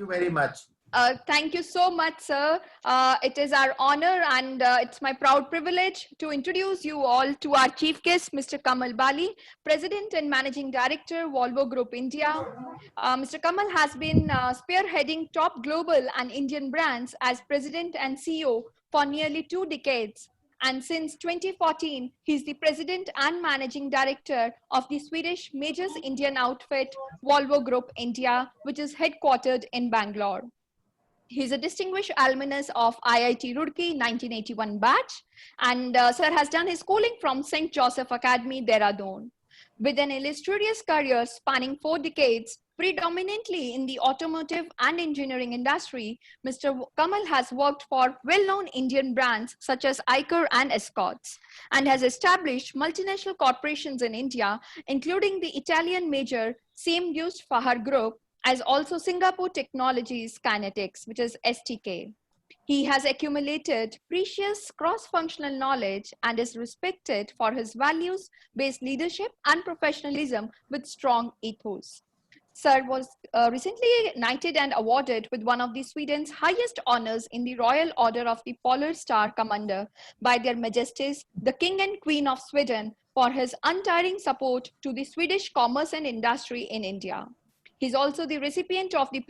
you very much. Thank you so much, sir. It is our honor and it's my proud privilege to introduce you all to our chief guest, Mr. Kamal Bali, President and Managing Director, Volvo Group India. Mr. Kamal has been spearheading top global and Indian brands as President and CEO for nearly 2 decades. And since 2014, he's the President and Managing Director of the Swedish majors Indian outfit, Volvo Group India, which is headquartered in Bangalore. He's a distinguished alumnus of IIT Roorkee 1981 batch, and sir has done his schooling from St. Joseph Academy, Dehradun. With an illustrious career spanning 4 decades, predominantly in the automotive and engineering industry, Mr. Kamal has worked for well-known Indian brands such as Eicher and Escorts, and has established multinational corporations in India, including the Italian major Same-Used Fahar Group, as also Singapore Technologies Kinetics, which is STK. He has accumulated precious cross-functional knowledge and is respected for his values-based leadership and professionalism with strong ethos. Sir was recently knighted and awarded with one of the Sweden's highest honors in the Royal Order of the Polar Star Commander by their Majesties, the King and Queen of Sweden, for his untiring support to the Swedish commerce and industry in India. He's also the recipient of the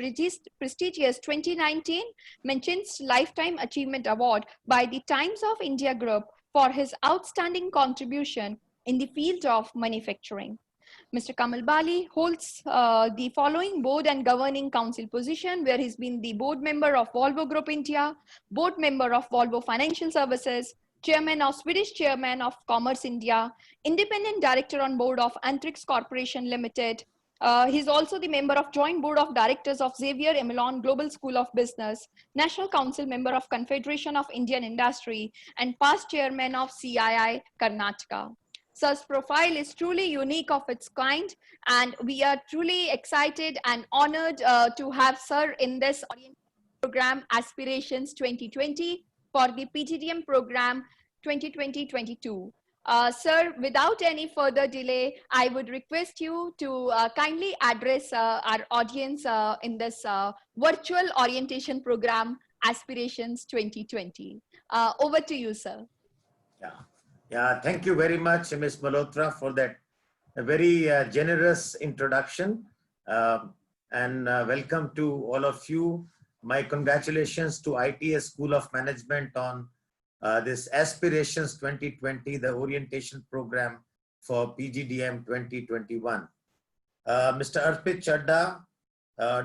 prestigious 2019 Menschen's Lifetime Achievement Award by the Times of India Group for his outstanding contribution in the field of manufacturing. Mr. Kamal Bali holds the following board and governing council position, where he's been the board member of Volvo Group India, board member of Volvo Financial Services, chairman of Swedish Chairman of Commerce India, independent director on board of Antrix Corporation Limited. He's also the member of Joint Board of Directors of Xavier Emilon Global School of Business, National Council member of Confederation of Indian Industry, and past chairman of CII Karnataka. Sir's profile is truly unique of its kind, and we are truly excited and honored to have Sir in this program Aspirations 2020 for the PGDM program 2020-22. Sir, without any further delay, I would request you to kindly address our audience in this virtual orientation program, Aspirations 2020. Over to you, sir. Yeah. Thank you very much, Ms. Malhotra, for that very generous introduction. And welcome to all of you. My congratulations to ITS School of Management on this Aspirations 2020, the orientation program for PGDM 2021. Mr. Arpit Chadda,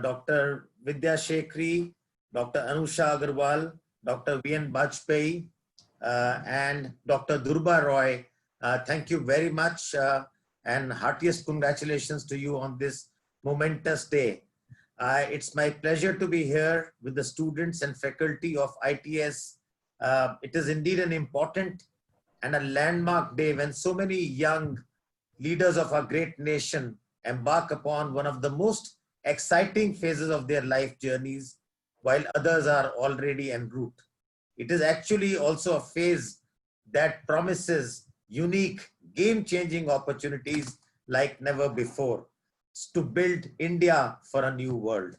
Dr. Vidya Shekhri, Dr. Anusha Agarwal, Dr. V.N. Bajpayee, and Dr. Durba Roy, thank you very much and heartiest congratulations to you on this momentous day. It's my pleasure to be here with the students and faculty of ITS. It is indeed an important and a landmark day when so many young leaders of our great nation embark upon one of the most exciting phases of their life journeys, while others are already en route. It is actually also a phase that promises unique, game-changing opportunities like never before to build India for a new world.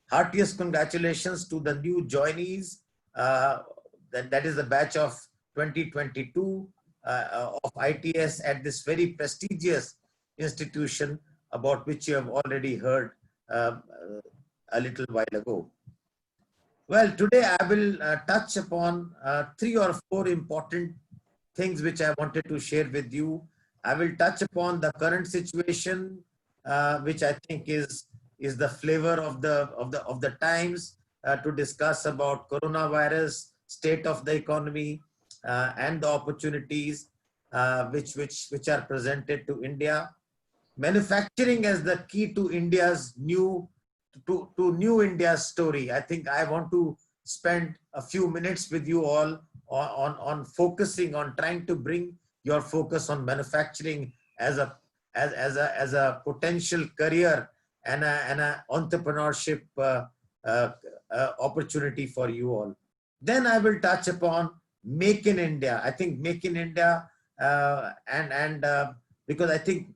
Heartiest congratulations to the new joinees. That is the batch of 2022 of ITS at this very prestigious institution about which you have already heard a little while ago. Well, today I will touch upon 3 or 4 important things which I wanted to share with you. I will touch upon the current situation, which I think is the flavor of the times, to discuss about coronavirus, state of the economy, and the opportunities which are presented to India. Manufacturing as the key to India's new India's story. I think I want to spend a few minutes with you all on focusing on trying to bring your focus on manufacturing as a potential career and a entrepreneurship opportunity for you all. Then I will touch upon Make in India. I think Make in India, because I think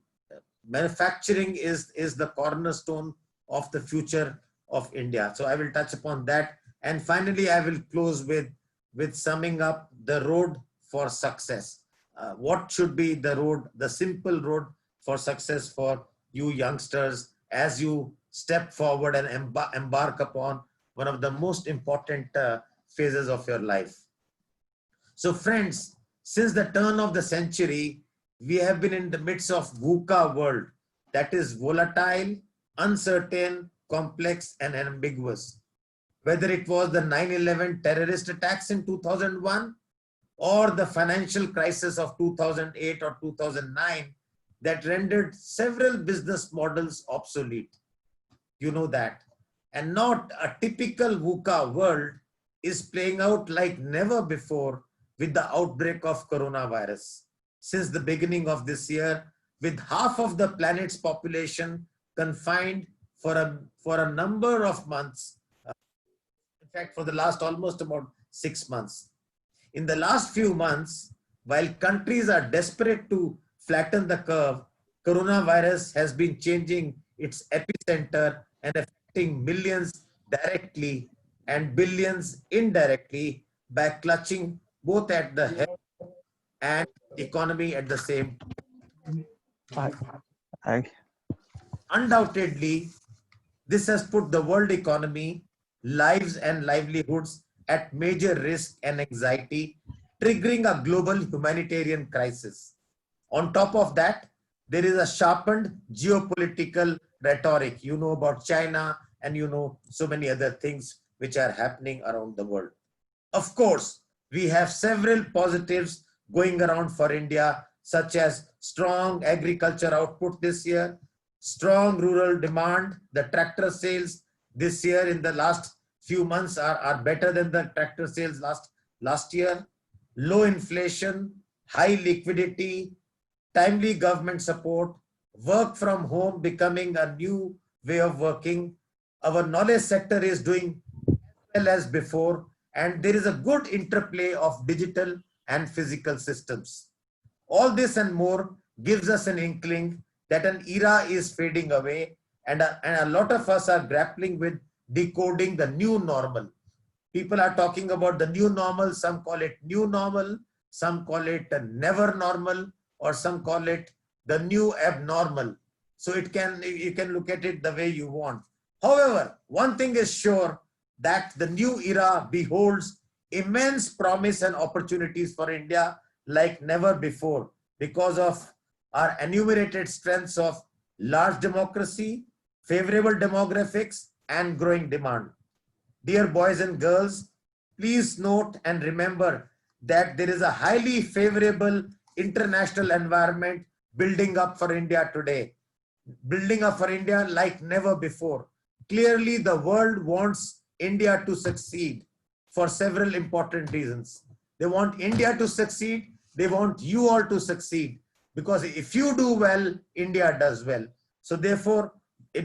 manufacturing is the cornerstone of the future of India. So I will touch upon that. And finally, I will close with summing up the road for success. What should be the road, the simple road for success for you youngsters as you step forward and embark upon one of the most important phases of your life. So friends, since the turn of the century, we have been in the midst of VUCA world, that is volatile, uncertain, complex, and ambiguous. Whether it was the 9/11 terrorist attacks in 2001 or the financial crisis of 2008 or 2009 that rendered several business models obsolete. You know that. And not a typical VUCA world is playing out like never before with the outbreak of coronavirus. Since the beginning of this year, with half of the planet's population confined for a number of months, in fact, for the last almost about 6 months. In the last few months, while countries are desperate to flatten the curve, coronavirus has been changing its epicenter and affecting millions directly and billions indirectly by clutching both at the health and economy at the same time. Undoubtedly, this has put the world economy, lives and livelihoods at major risk and anxiety, triggering a global humanitarian crisis. On top of that, there is a sharpened geopolitical rhetoric. You know about China and you know so many other things which are happening around the world. Of course, we have several positives going around for India, such as strong agriculture output this year, strong rural demand. The tractor sales this year in the last few months are better than the tractor sales last year. Low inflation, high liquidity, timely government support, work from home becoming a new way of working. Our knowledge sector is doing as well as before, and there is a good interplay of digital and physical systems. All this and more gives us an inkling that an era is fading away, and a lot of us are grappling with decoding the new normal. People are talking about the new normal. Some call it new normal, some call it never normal, or some call it the new abnormal. So you can look at it the way you want. However, one thing is sure, that the new era beholds immense promise and opportunities for India like never before, because of our enumerated strengths of large democracy, favorable demographics, and growing demand. Dear boys and girls, please note and remember that there is a highly favorable international environment building up for India today, building up for India like never before. Clearly, the world wants India to succeed for several important reasons. They want India to succeed. They want you all to succeed, because if you do well, India does well. So therefore,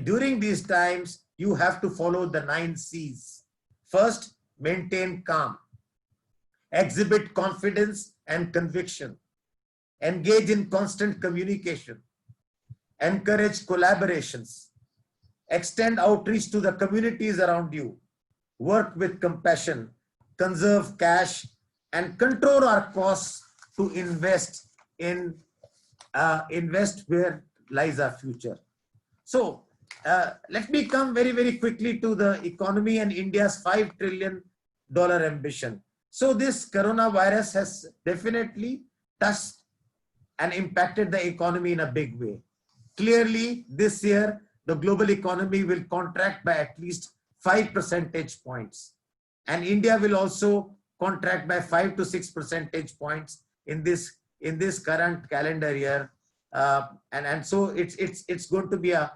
during these times, you have to follow the 9 C's. First, maintain calm, exhibit confidence and conviction, engage in constant communication, encourage collaborations, extend outreach to the communities around you, work with compassion, conserve cash, and control our costs to invest where lies our future. So let me come very, very quickly to the economy and India's $5 trillion ambition. So this coronavirus has definitely touched and impacted the economy in a big way. Clearly, this year, the global economy will contract by at least 5 percentage points. And India will also contract by 5 to 6 percentage points in this current calendar year. And so it's going to be a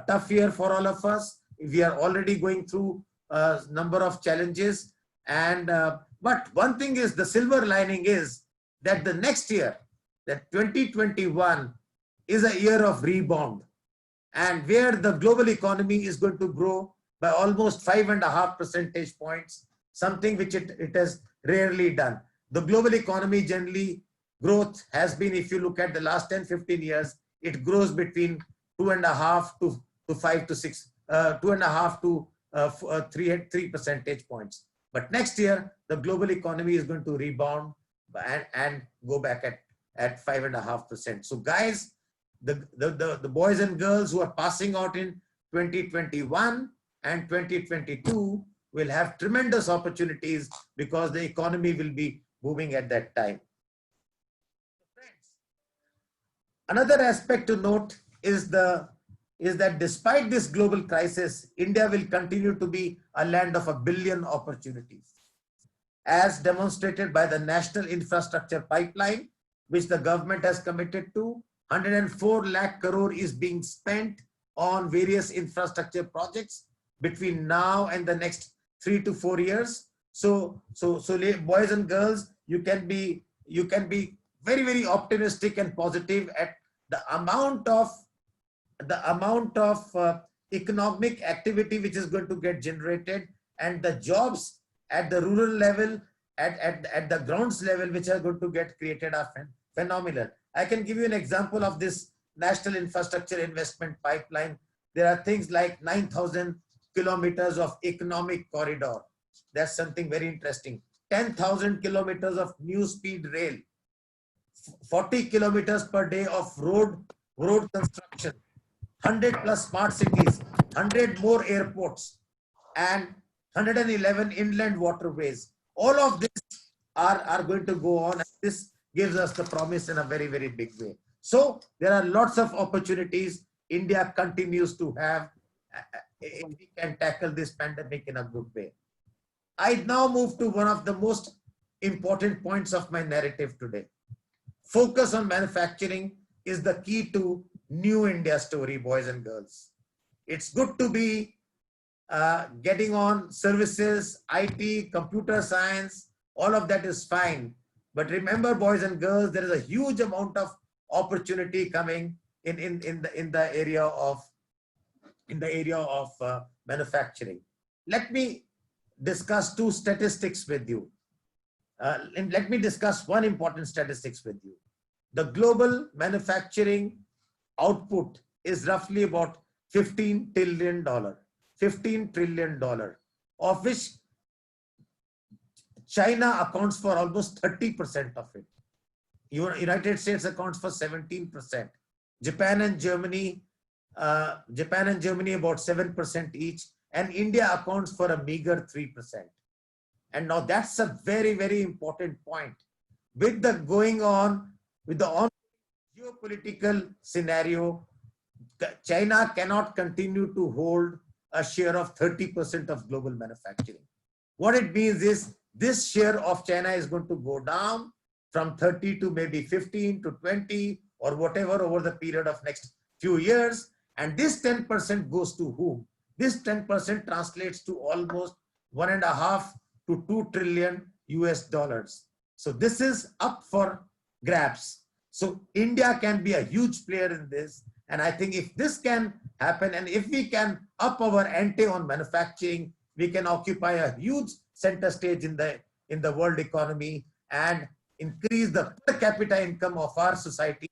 tough year for all of us. We are already going through a number of challenges. But one thing is, the silver lining is that the next year, that 2021, is a year of rebound, and where the global economy is going to grow by almost 5.5 percentage points, something which it has rarely done. The global economy generally growth has been, if you look at the last 10-15 years, it grows between 2.5 to 5 to 6, 2.5 to 3 percentage points. But next year, the global economy is going to rebound and go back at 5.5%. So guys, the boys and girls who are passing out in 2021 and 2022 will have tremendous opportunities because the economy will be booming at that time. Another aspect to note is that despite this global crisis, India will continue to be a land of 1 billion opportunities, as demonstrated by the National Infrastructure Pipeline, which the government has committed to. 104 lakh crore is being spent on various infrastructure projects between now and the next 3 to 4 years. So boys and girls, you can be very, very optimistic and positive at the amount of economic activity which is going to get generated, and the jobs at the rural level, at the grounds level, which are going to get created are phenomenal. I can give you an example of this National Infrastructure Investment Pipeline. There are things like 9,000 kilometers of economic corridor. That's something very interesting. 10,000 kilometers of new speed rail, 40 kilometers per day of road construction, 100 plus smart cities, 100 more airports, and 111 inland waterways. All of this are going to go on, and this gives us the promise in a very, very big way. So there are lots of opportunities India continues to have if we can tackle this pandemic in a good way. I now move to one of the most important points of my narrative today. Focus on manufacturing is the key to new India story, boys and girls. It's good to be getting on services, IT, computer science, all of that is fine. But remember, boys and girls, there is a huge amount of opportunity coming in the area of manufacturing. Let me discuss two statistics with you. And let me discuss one important statistics with you. The global manufacturing output is roughly about $15 trillion, of which China accounts for almost 30% of it. United States accounts for 17%. Japan and Germany about 7% each, and India accounts for a meager 3%. And now that's a very, very important point. With the geopolitical scenario, China cannot continue to hold a share of 30% of global manufacturing. What it means is this share of China is going to go down from 30 to maybe 15 to 20 or whatever over the period of next few years. And this 10% goes to whom? This 10% translates to almost 1.5 to 2 trillion US dollars. So this is up for grabs. So India can be a huge player in this. And I think if this can happen, and if we can up our ante on manufacturing, we can occupy a huge center stage in the world economy and increase the per capita income of our society,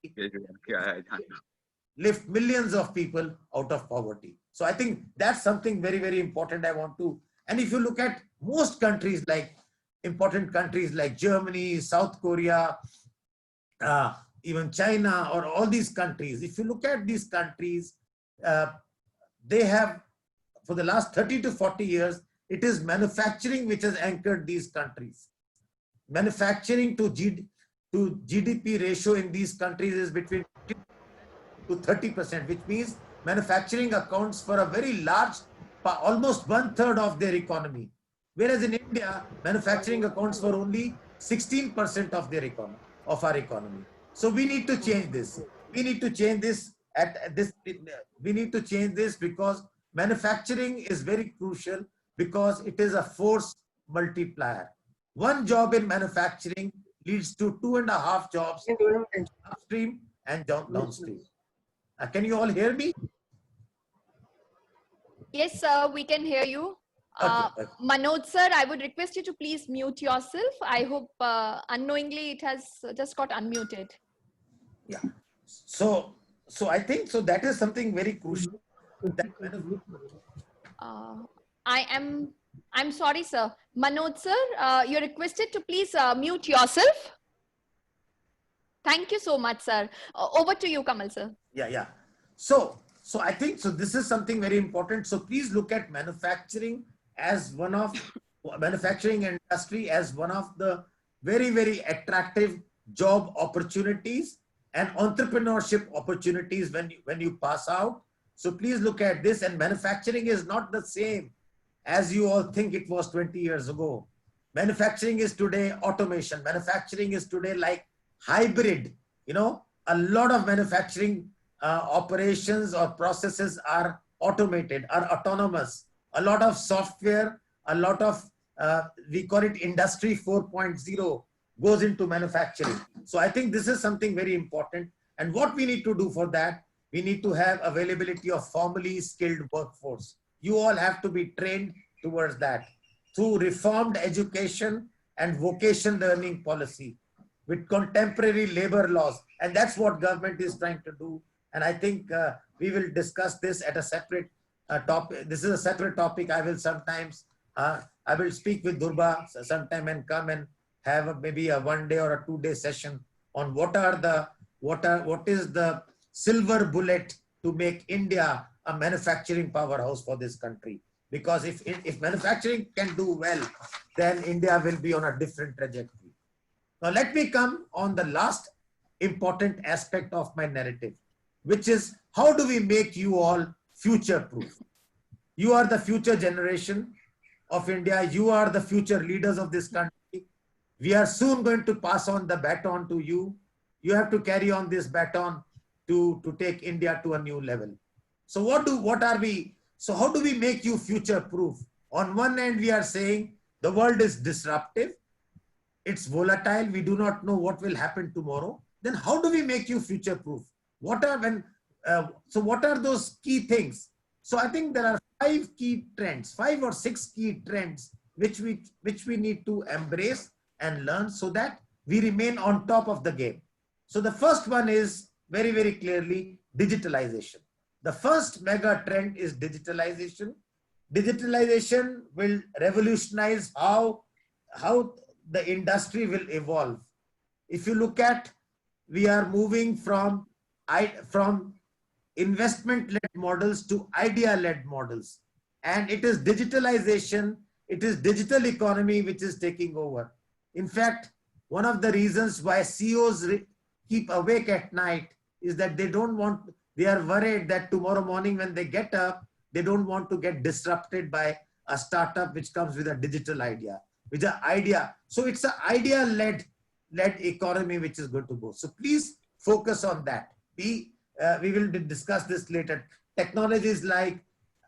lift millions of people out of poverty. So I think that's something very, very important I want to. And if you look at most countries, like important countries like Germany, South Korea, even China, or all these countries, if you look at these countries, they have, for the last 30 to 40 years, it is manufacturing which has anchored these countries. Manufacturing to GDP ratio in these countries is between 20 to 30%, which means manufacturing accounts for a very large, almost 1/3 of their economy. Whereas in India, manufacturing accounts for only 16% of their economy, of our economy. So we need to change this. We need to change this we need to change this because manufacturing is very crucial, because it is a force multiplier. One job in manufacturing leads to 2.5 jobs upstream and downstream. Can you all hear me? Yes, sir, we can hear you. Okay. Manoj sir, I would request you to please mute yourself. I hope unknowingly it has just got unmuted. Yeah. So I think so that is something very crucial. That I'm sorry, sir. Manoj, sir, you're requested to please mute yourself. Thank you so much, sir. Over to you, Kamal, sir. Yeah. So I think so. This is something very important. So please look at manufacturing as one of manufacturing industry as one of the very attractive job opportunities and entrepreneurship opportunities when you pass out. So please look at this. And manufacturing is not the same as you all think it was 20 years ago. Manufacturing is today automation. Manufacturing is today like hybrid. You know, a lot of manufacturing operations or processes are automated, are autonomous. A lot of software, a lot of, we call it industry 4.0 goes into manufacturing. So I think this is something very important. And what we need to do for that, we need to have availability of formally skilled workforce. You all have to be trained towards that through reformed education and vocation learning policy with contemporary labor laws. And that's what government is trying to do. And I think we will discuss this at a separate topic. This is a separate topic. I will sometimes, I will speak with Durba sometime and come and have maybe a 1 day or a 2 day session on what is the silver bullet to make India a manufacturing powerhouse for this country. Because if manufacturing can do well, then India will be on a different trajectory. Now let me come on the last important aspect of my narrative, which is how do we make you all future-proof? You are the future generation of India. You are the future leaders of this country. We are soon going to pass on the baton to you. You have to carry on this baton to take India to a new level. So how do we make you future-proof? On one end, we are saying the world is disruptive. It's volatile. We do not know what will happen tomorrow. Then how do we make you future-proof? What are those key things? So I think there are 5 key trends, 5 or 6 key trends, which we need to embrace and learn so that we remain on top of the game. So the first one is very clearly digitalization. The first mega trend is digitalization. Digitalization will revolutionize how the industry will evolve. If you look at, we are moving from investment-led models to idea-led models. And it is digitalization, it is digital economy which is taking over. In fact, one of the reasons why CEOs keep awake at night is that they are worried that tomorrow morning when they get up, they don't want to get disrupted by a startup which comes with a digital idea. So it's an idea-led economy which is going to go. So please focus on that. We will discuss this later. Technologies like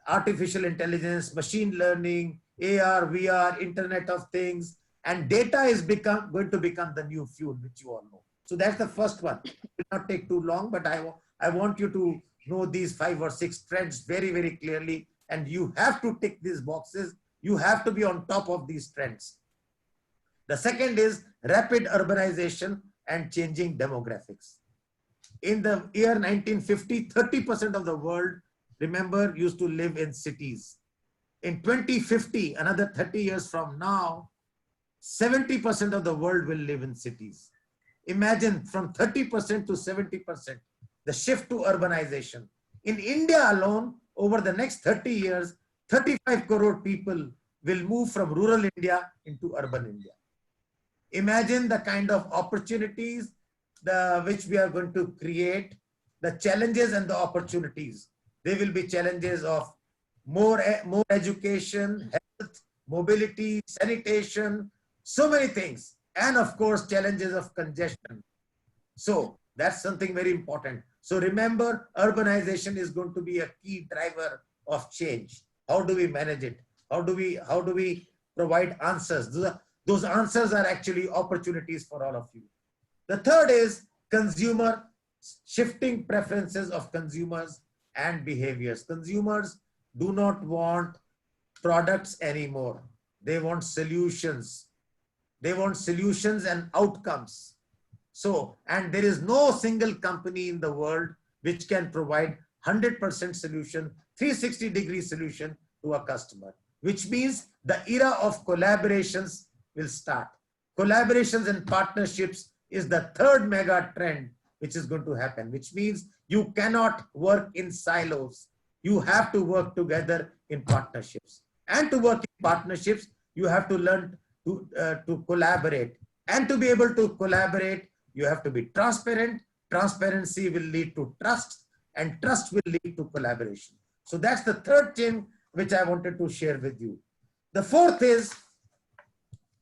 artificial intelligence, machine learning, AR, VR, Internet of Things, and data is going to become the new fuel, which you all know. So that's the first one. It will not take too long, but I want you to know these 5 or 6 trends very clearly, and you have to tick these boxes. You have to be on top of these trends. The second is rapid urbanization and changing demographics. In the year 1950, 30% of the world, remember, used to live in cities. In 2050, another 30 years from now, 70% of the world will live in cities. Imagine from 30% to 70%, the shift to urbanization. In India alone, over the next 30 years, 35 crore people will move from rural India into urban India. Imagine the kind of opportunities which we are going to create, the challenges and the opportunities. There will be challenges of more education, health, mobility, sanitation, so many things. And of course, challenges of congestion. So that's something very important. So remember, urbanization is going to be a key driver of change. How do we manage it? How do we provide answers? Those answers are actually opportunities for all of you. The third is shifting preferences of consumers and behaviors. Consumers do not want products anymore. They want solutions. They want solutions and outcomes. So, and there is no single company in the world which can provide 100% solution, 360-degree solution to a customer. which means the era of collaborations will start. Collaborations and partnerships is the third mega trend which is going to happen, which means you cannot work in silos. You have to work together in partnerships. And to work in partnerships, you have to learn to collaborate. And to be able to collaborate, you have to be transparent. Transparency will lead to trust, and trust will lead to collaboration. So that's the third thing which I wanted to share with you. The fourth is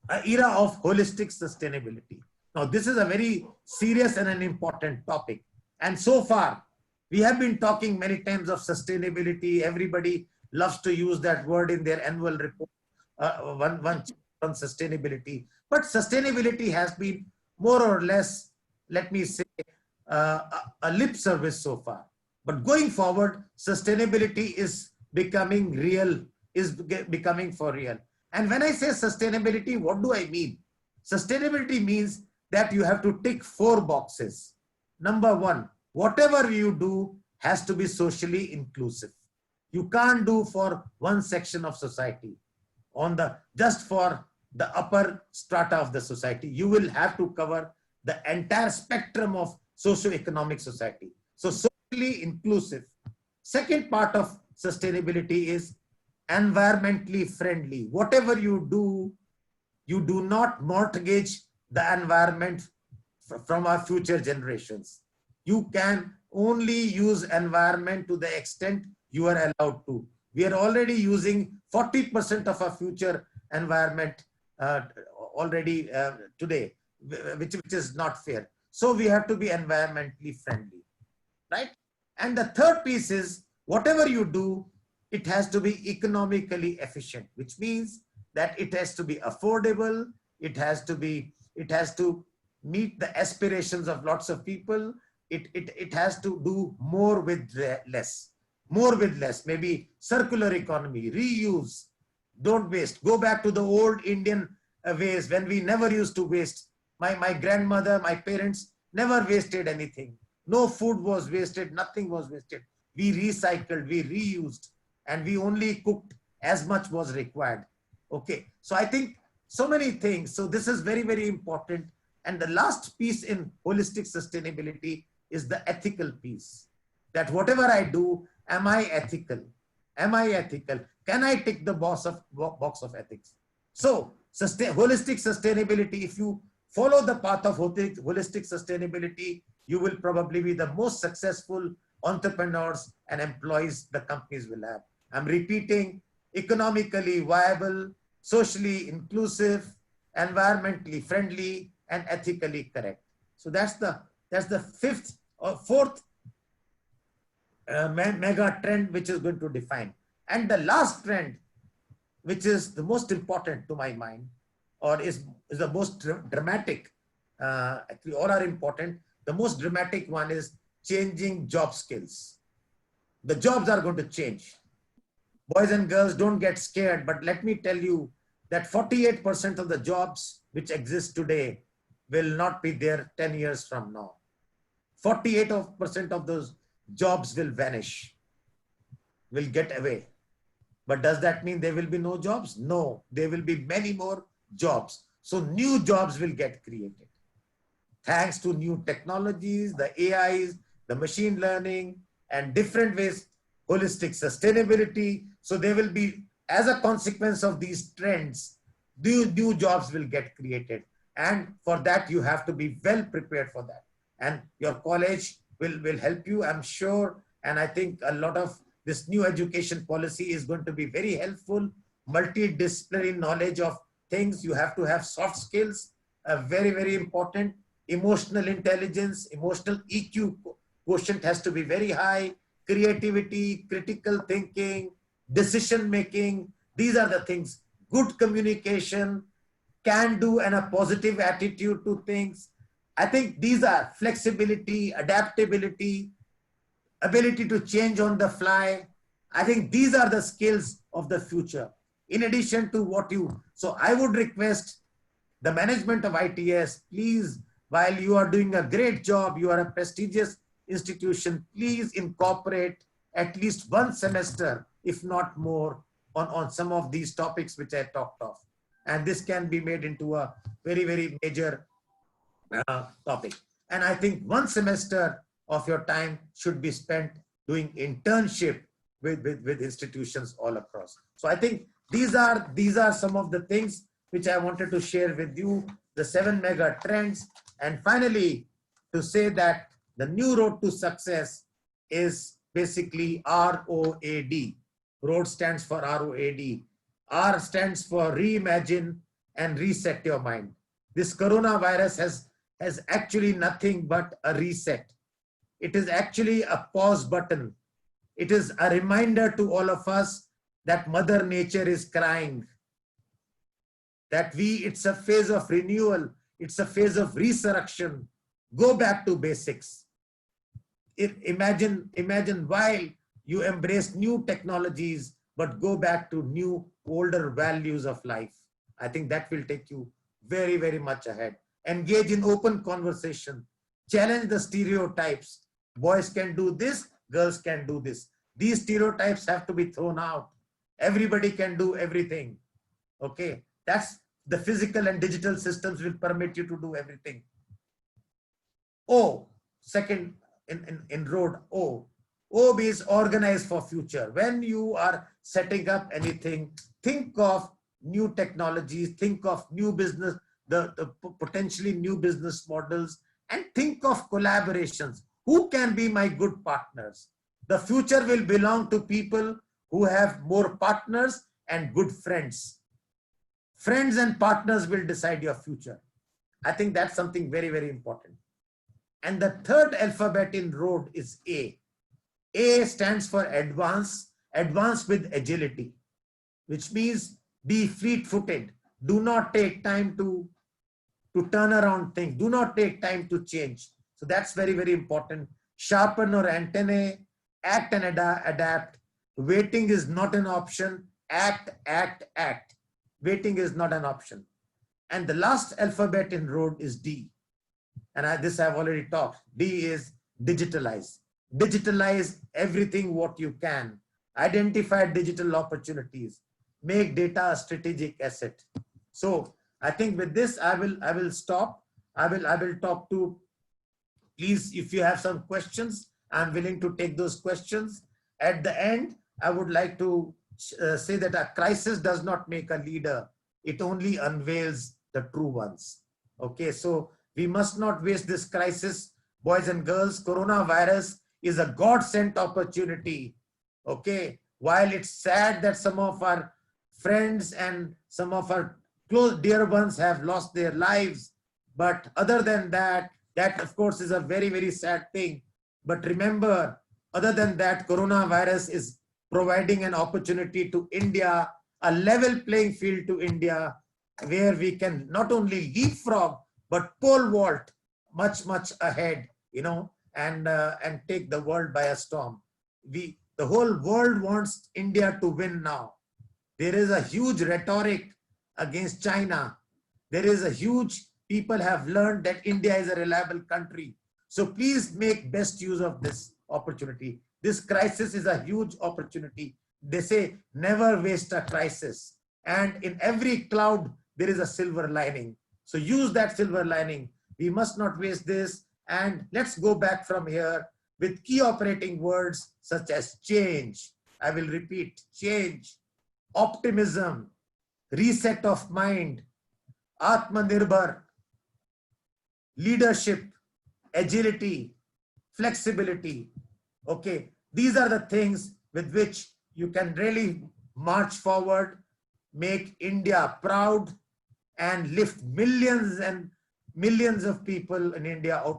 an era of holistic sustainability. Now, this is a very serious and an important topic. And so far, we have been talking many times of sustainability. Everybody loves to use that word in their annual report, one on sustainability. But sustainability has been more or less, let me say, a lip service so far. But going forward, sustainability is becoming real, is becoming for real. And when I say sustainability, what do I mean? Sustainability means that you have to tick 4 boxes. Number 1, whatever you do has to be socially inclusive. You can't do for one section of society, just for the upper strata of the society. You will have to cover the entire spectrum of socio-economic society. So socially inclusive. Second part of sustainability is environmentally friendly. Whatever you do not mortgage the environment from our future generations. You can only use environment to the extent you are allowed to. We are already using 40% of our future environment already today, which is not fair. So we have to be environmentally friendly, right? And the third piece is whatever you do, it has to be economically efficient, which means that it has to be affordable. It has to meet the aspirations of lots of people. It has to do more with less, maybe circular economy, reuse, don't waste. Go back to the old Indian ways when we never used to waste. My grandmother, my parents never wasted anything. No food was wasted, nothing was wasted. We recycled, we reused, and we only cooked as much was required. Okay, so I think so many things. So this is very, very important. And the last piece in holistic sustainability is the ethical piece. That whatever I do, am I ethical? Am I ethical? Can I tick the box of ethics? So holistic sustainability, if you follow the path of holistic sustainability, you will probably be the most successful entrepreneurs and employees the companies will have. I'm repeating: economically viable, socially inclusive, environmentally friendly, and ethically correct. So that's the fifth or fourth mega trend which is going to define. And the last trend, which is the most important to my mind, or is the most dramatic, actually all are important. The most dramatic one is changing job skills. The jobs are going to change. Boys and girls, don't get scared, but let me tell you that 48% of the jobs which exist today will not be there 10 years from now. 48% of those jobs will vanish, will get away. But does that mean there will be no jobs? No, there will be many more jobs. So new jobs will get created. Thanks to new technologies, the AIs, the machine learning, and different ways, holistic sustainability. So there will be, as a consequence of these trends, new jobs will get created. And for that, you have to be well prepared for that. And your college will help you, I'm sure. And I think a lot of this new education policy is going to be very helpful. Multidisciplinary knowledge of things. You have to have soft skills, very, very important. Emotional intelligence, emotional EQ quotient has to be very high. Creativity, critical thinking, decision making. These are the things. Good communication, can do, and a positive attitude to things. I think these are flexibility, adaptability, ability to change on the fly. I think these are the skills of the future. In addition to so I would request the management of ITS, please, while you are doing a great job, you are a prestigious institution, please incorporate at least one semester, if not more, on some of these topics which I talked of. And this can be made into a very, very major topic. And I think 1 semester of your time should be spent doing internship with institutions all across. So I think these are some of the things which I wanted to share with you, the 7 mega trends. And finally, to say that the new road to success is basically ROAD. Road stands for ROAD. R stands for reimagine and reset your mind. This coronavirus has actually nothing but a reset. It is actually a pause button. It is a reminder to all of us that Mother Nature is crying. That it's a phase of renewal. It's a phase of resurrection. Go back to basics. Imagine while you embrace new technologies, but go back to new, older values of life. I think that will take you very, very much ahead. Engage in open conversation. Challenge the stereotypes. Boys can do this, girls can do this. These stereotypes have to be thrown out. Everybody can do everything. Okay, that's the physical and digital systems will permit you to do everything. O, second in road, O. O is organize for future. When you are setting up anything, think of new technologies, think of new business, the potentially new business models, and think of collaborations. Who can be my good partners? The future will belong to people who have more partners and good friends. Friends and partners will decide your future. I think that's something very, very important. And the third alphabet in road is A. A stands for advance, advance with agility, which means be fleet-footed. Do not take time to turn around things. Do not take time to change. So that's very, very important. Sharpen your antennae, act and adapt. Waiting is not an option. Act, act, act. Waiting is not an option. And the last alphabet in road is D. And this I've already talked. D is digitalize. Digitalize everything what you can. Identify digital opportunities. Make data a strategic asset. So I think with this, I will stop. I will talk to, please, if you have some questions, I'm willing to take those questions. At the end, I would like to say that a crisis does not make a leader. It only unveils the true ones. Okay, so we must not waste this crisis, boys and girls. Coronavirus is a God-sent opportunity. Okay, while it's sad that some of our friends and some of our close dear ones have lost their lives, but other than that, that of course is a very, very sad thing. But remember, other than that, coronavirus is providing an opportunity to India, a level playing field to India, where we can not only leapfrog, but pole vault much, much ahead, you know, and take the world by a storm. The whole world wants India to win now. There is a huge rhetoric against China. There is a huge, people have learned that India is a reliable country. So please make best use of this opportunity. This crisis is a huge opportunity. They say never waste a crisis. And in every cloud, there is a silver lining. So use that silver lining. We must not waste this. And let's go back from here with key operating words such as change. I will repeat, change, optimism, reset of mind, Atmanirbhar, leadership, agility, flexibility. Okay, these are the things with which you can really march forward, make India proud, and lift millions and millions of people in India out of